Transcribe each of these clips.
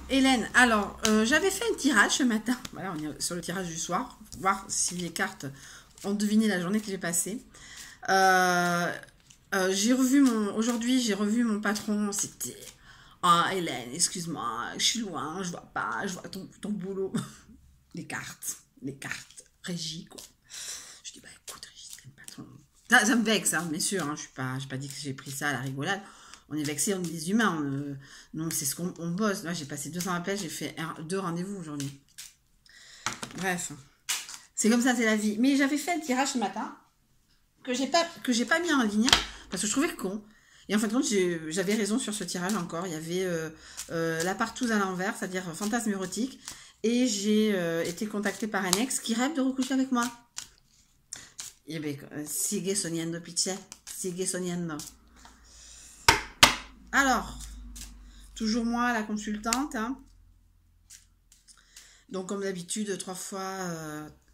Hélène, alors, j'avais fait un tirage ce matin. Voilà, on est sur le tirage du soir. Voir si les cartes ont deviné la journée que j'ai passée. Euh, j'ai revu mon... Aujourd'hui, j'ai revu mon patron. C'était... Ah, Hélène, excuse-moi, je suis loin, je vois pas, je vois ton boulot. Les cartes, Régie, quoi. Je dis, bah écoute, Régie, c'est le patron. Ça me vexe, hein, bien sûr, hein, j'ai pas dit que j'ai pris ça à la rigolade. On est vexés, on est des humains, donc c'est ce qu'on bosse. Là, j'ai passé 200 appels, j'ai fait 2 rendez-vous aujourd'hui. Bref, c'est comme ça, c'est la vie. Mais j'avais fait un tirage ce matin que j'ai pas mis en ligne parce que je trouvais le con. Et en fin de compte, j'avais raison sur ce tirage encore. Il y avait la partouze à l'envers, c'est-à-dire fantasme érotique. Et j'ai été contactée par un ex qui rêve de recoucher avec moi. Et bien, sigue sognando, pizza. Sigue sognando. Alors, toujours moi, la consultante. Hein. Donc, comme d'habitude, 3 fois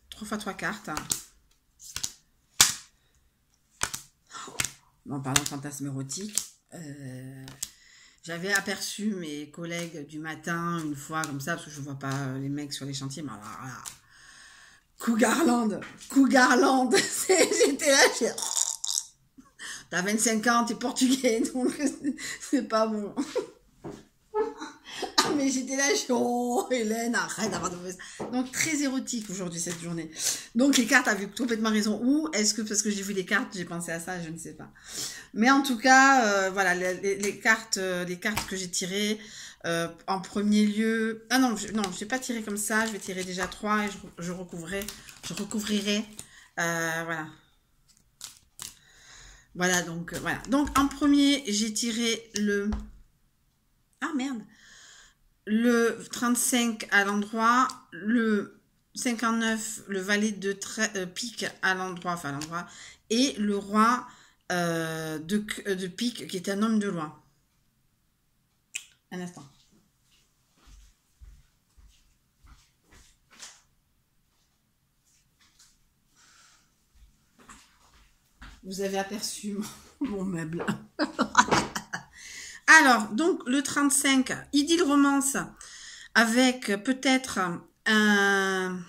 3 cartes. Hein. En parlant de fantasme érotique, j'avais aperçu mes collègues du matin une fois comme ça, parce que je vois pas les mecs sur les chantiers, mais alors là, Cougarland, j'étais là, t'as 25 ans, t'es portugais, donc c'est pas bon. Ah, mais j'étais là, oh Hélène, arrête d'avoir de mauvaises. Donc très érotique aujourd'hui cette journée. Donc les cartes avaient complètement raison. Ou est-ce que parce que j'ai vu les cartes, j'ai pensé à ça, je ne sais pas. Mais en tout cas, voilà, les cartes que j'ai tirées en premier lieu. Ah non, je vais pas tirer comme ça. Je vais tirer déjà 3 et je recouvrirai. Voilà. Voilà, donc voilà. Donc en premier, j'ai tiré le. Ah merde. Le 35 à l'endroit, le 59, le valet de pique à l'endroit, et le roi de pique qui est un homme de loi. Un instant. Vous avez aperçu mon meuble. Alors, donc, le 35, idylle romance avec peut-être un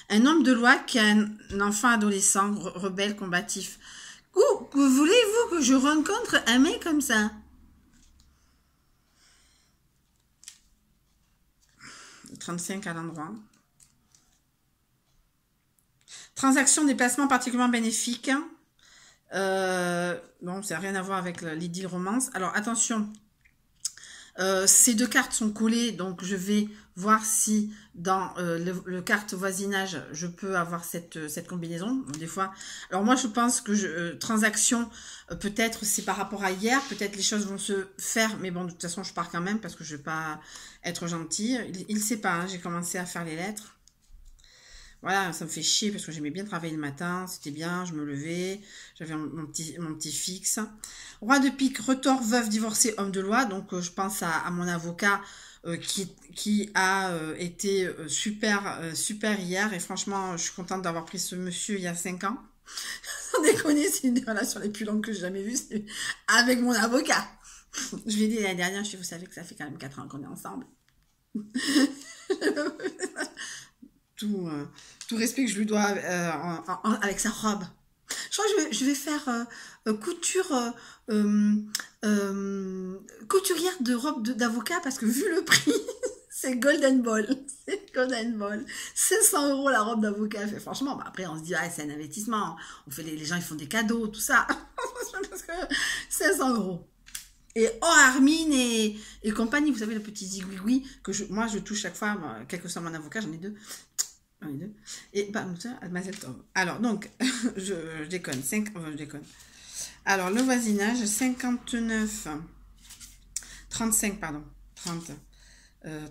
homme de loi qui a un enfant adolescent, rebelle, combatif. Voulez-vous que je rencontre un mec comme ça? 35 à l'endroit. Transaction des placements particulièrement bénéfiques. Bon, ça n'a rien à voir avec l'idylle romance. Alors, attention. Ces 2 cartes sont collées, donc je vais voir si dans le carte voisinage, je peux avoir cette combinaison. Des fois, alors moi je pense que transaction, peut-être c'est par rapport à hier, peut-être les choses vont se faire, mais bon, de toute façon je pars quand même parce que je vais pas être gentille. Il sait pas, hein, j'ai commencé à faire les lettres. Voilà, ça me fait chier parce que j'aimais bien travailler le matin, c'était bien, je me levais, j'avais mon petit fixe. Roi de pique, retors, veuve, divorcé, homme de loi. Donc je pense à mon avocat qui a été super hier. Et franchement, je suis contente d'avoir pris ce monsieur il y a 5 ans. Sans déconner, c'est une des relations les plus longues que j'ai jamais vues, c'est avec mon avocat. Je lui ai dit l'année dernière, vous savez que ça fait quand même 4 ans qu'on est ensemble. Tout respect que je lui dois avec sa robe. Je crois que je vais faire couturière de robe d'avocat parce que vu le prix, c'est Golden Ball. C'est Golden Ball. 500 € la robe d'avocat. Franchement, bah après on se dit, ah, c'est un investissement. On fait les gens ils font des cadeaux, tout ça. Parce que 500 €. Et Armine et compagnie, vous savez, le petit zigouigoui que moi je touche chaque fois, quel que soit mon avocat, j'en ai 2. Et bah, Mazel Tov. Alors, donc, je déconne. Je déconne. Alors, le voisinage, 59, 35, pardon. 30.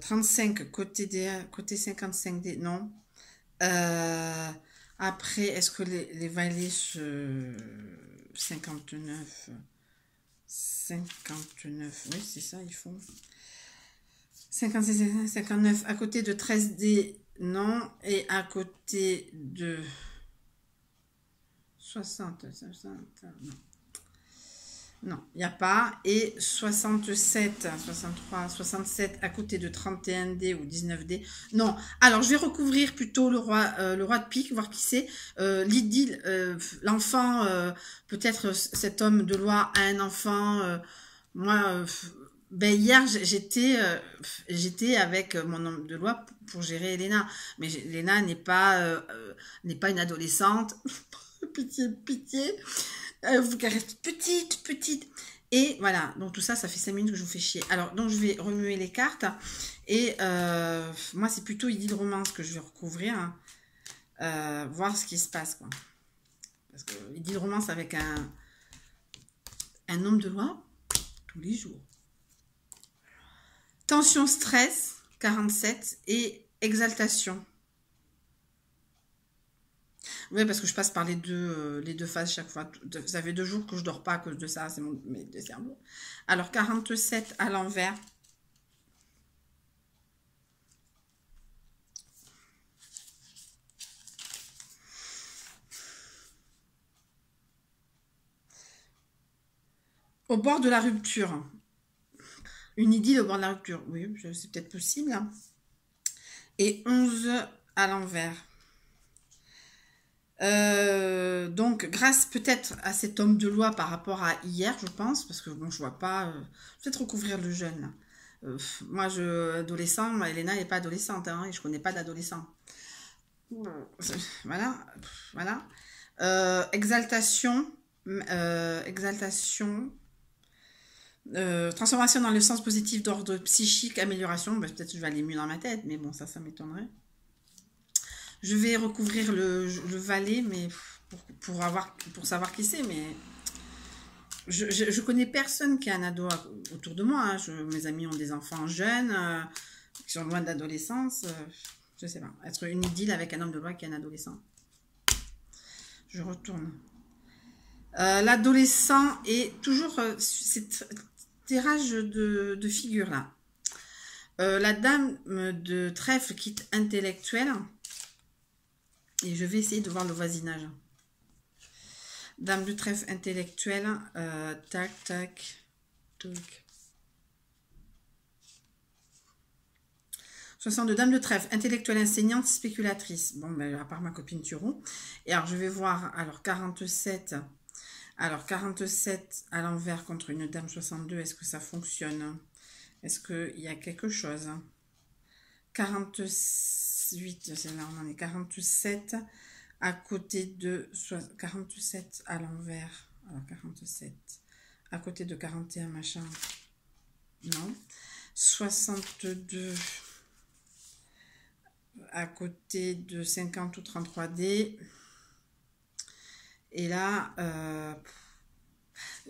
35 côté D1, côté 55 D, non. Après, est-ce que les valets 59, oui, c'est ça, ils font. 56, 59, à côté de 13D, non, et à côté de 60, non. Non, il n'y a pas. Et 67, 63, 67 à côté de 31D ou 19D. Non. Alors, je vais recouvrir plutôt le roi de pique, voir qui c'est. L'idylle, l'enfant, peut-être cet homme de loi a un enfant. Moi, ben hier, j'étais avec mon homme de loi pour gérer Elena. Mais Elena n'est pas une adolescente. Pitié, pitié. Vous qu'elle reste petite, petite. Et voilà, donc tout ça, ça fait 5 minutes que je vous fais chier. Alors, donc je vais remuer les cartes. Et moi, c'est plutôt idylle romance que je vais recouvrir. Hein. Voir ce qui se passe, quoi. Parce que idylle romance avec un homme de loi, tous les jours. Tension, stress, 47. Et exaltation. Oui, parce que je passe par les deux phases chaque fois. Ça fait 2 jours que je dors pas à cause de ça, c'est mon cerveau. Alors, 47 à l'envers. Au bord de la rupture. Une idylle au bord de la rupture. Oui, c'est peut-être possible. Hein. Et 11 à l'envers. Donc, grâce peut-être à cet homme de loi par rapport à hier, je pense, parce que bon, je vois pas. Peut-être recouvrir le jeune. Moi, adolescent, Elena n'est pas adolescente, hein, et je connais pas d'adolescent. Voilà, voilà. Exaltation, exaltation, transformation dans le sens positif d'ordre psychique, amélioration. Ben, peut-être que je vais aller mieux dans ma tête, mais bon, ça m'étonnerait. Je vais recouvrir le valet, mais pour savoir qui c'est, mais je connais personne qui a un ado autour de moi. Hein. Mes amis ont des enfants jeunes, qui sont loin de l'adolescence. Je sais pas. Être une idylle avec un homme de loi qui est un adolescent. Je retourne. L'adolescent est toujours... c'est tirage de figure, là. La dame de trèfle quitte intellectuelle. Et je vais essayer de voir le voisinage. Dame de trèfle intellectuelle. Tac, tac, tac. 62, dame de trèfle, intellectuelle, enseignante, spéculatrice. Bon, ben, à part ma copine Turon. Et alors, je vais voir, alors, 47. Alors, 47 à l'envers contre une dame 62, est-ce que ça fonctionne? Est-ce qu'il y a quelque chose? 48, c'est là, on en est 47 à côté de 47 à l'envers. Alors, 47 à côté de 41, machin. Non. 62 à côté de 50 ou 33D. Et là,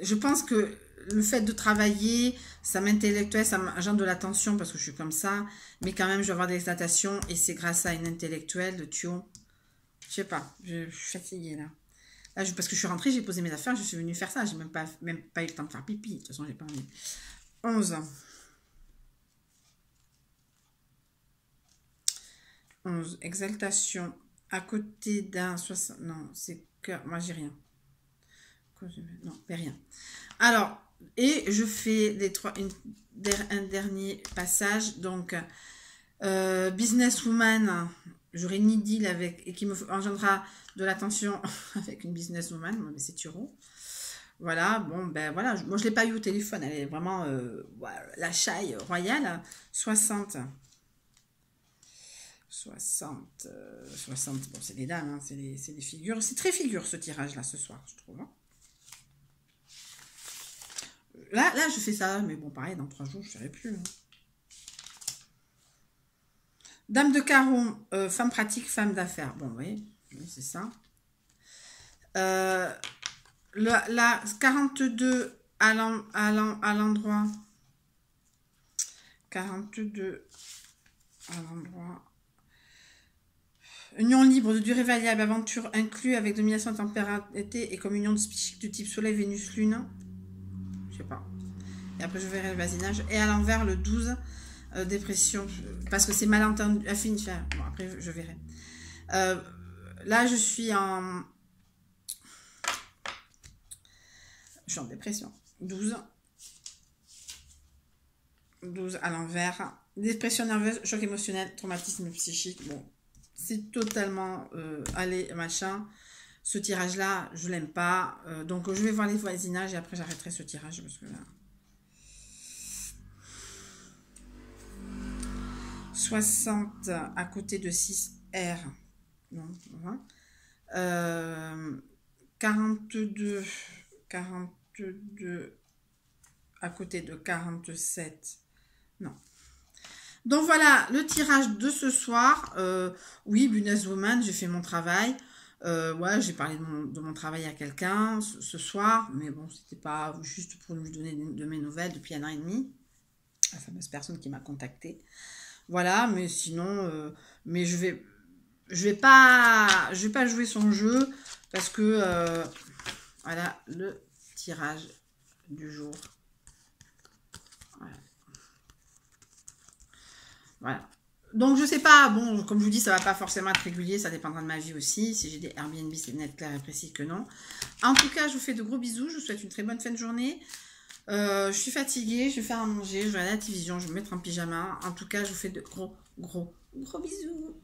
je pense que le fait de travailler, ça m'intellectuel, ça m'engendre de l'attention parce que je suis comme ça. Mais quand même, je vais avoir de l'exaltation et c'est grâce à une intellectuelle de Thio. Je sais pas, je suis fatiguée là. Là parce que je suis rentrée, j'ai posé mes affaires, je suis venue faire ça. J'ai même pas eu le temps de faire pipi. De toute façon, j'ai pas envie. 11. 11. Exaltation. À côté d'un 60. Non, c'est que. Moi, j'ai rien. Non, mais rien. Alors, et je fais un dernier passage. Donc, businesswoman, j'aurai une idylle avec, et qui me engendrera de l'attention avec une businesswoman, mais c'est Turo. Voilà, bon, ben voilà, moi je ne l'ai pas eu au téléphone, elle est vraiment la chaille royale. 60. 60, bon, c'est des dames, hein, c'est des figures. C'est très figure ce tirage-là ce soir, je trouve. Hein. Là, je fais ça, mais bon, pareil, dans 3 jours, je ne ferai plus. Hein. Dame de carreau, femme pratique, femme d'affaires. Bon, oui, c'est ça. La 42 à l'endroit. 42 à l'endroit. Union libre de durée variable, aventure inclus avec domination de tempéralité et communion de psychique du type soleil, Vénus, lune. Je sais pas. Et après, je verrai le voisinage. Et à l'envers, le 12, dépression. Parce que c'est malentendu. Bon, après, je verrai. Là, je suis en dépression. 12. 12 à l'envers. Dépression nerveuse, choc émotionnel, traumatisme psychique. Bon, c'est totalement allez, machin. Ce tirage-là, je l'aime pas. Donc, je vais voir les voisinages et après, j'arrêterai ce tirage parce que là... 60 à côté de 6R. Non, voilà. 42 à côté de 47. Non. Donc voilà le tirage de ce soir. Oui, businesswoman, j'ai fait mon travail. Ouais, j'ai parlé de mon travail à quelqu'un ce soir, mais bon, c'était pas juste pour lui donner de mes nouvelles depuis 1 an et demi. La fameuse personne qui m'a contactée. Voilà, mais sinon, mais je vais pas jouer son jeu parce que voilà le tirage du jour. Voilà. Voilà. Donc je sais pas, bon, comme je vous dis, ça va pas forcément être régulier, ça dépendra de ma vie aussi. Si j'ai des Airbnb, c'est net, clair et précis que non. En tout cas, je vous fais de gros bisous, je vous souhaite une très bonne fin de journée. Je suis fatiguée, je vais faire à manger, je vais aller à la télévision, je vais me mettre en pyjama. En tout cas, je vous fais de gros bisous.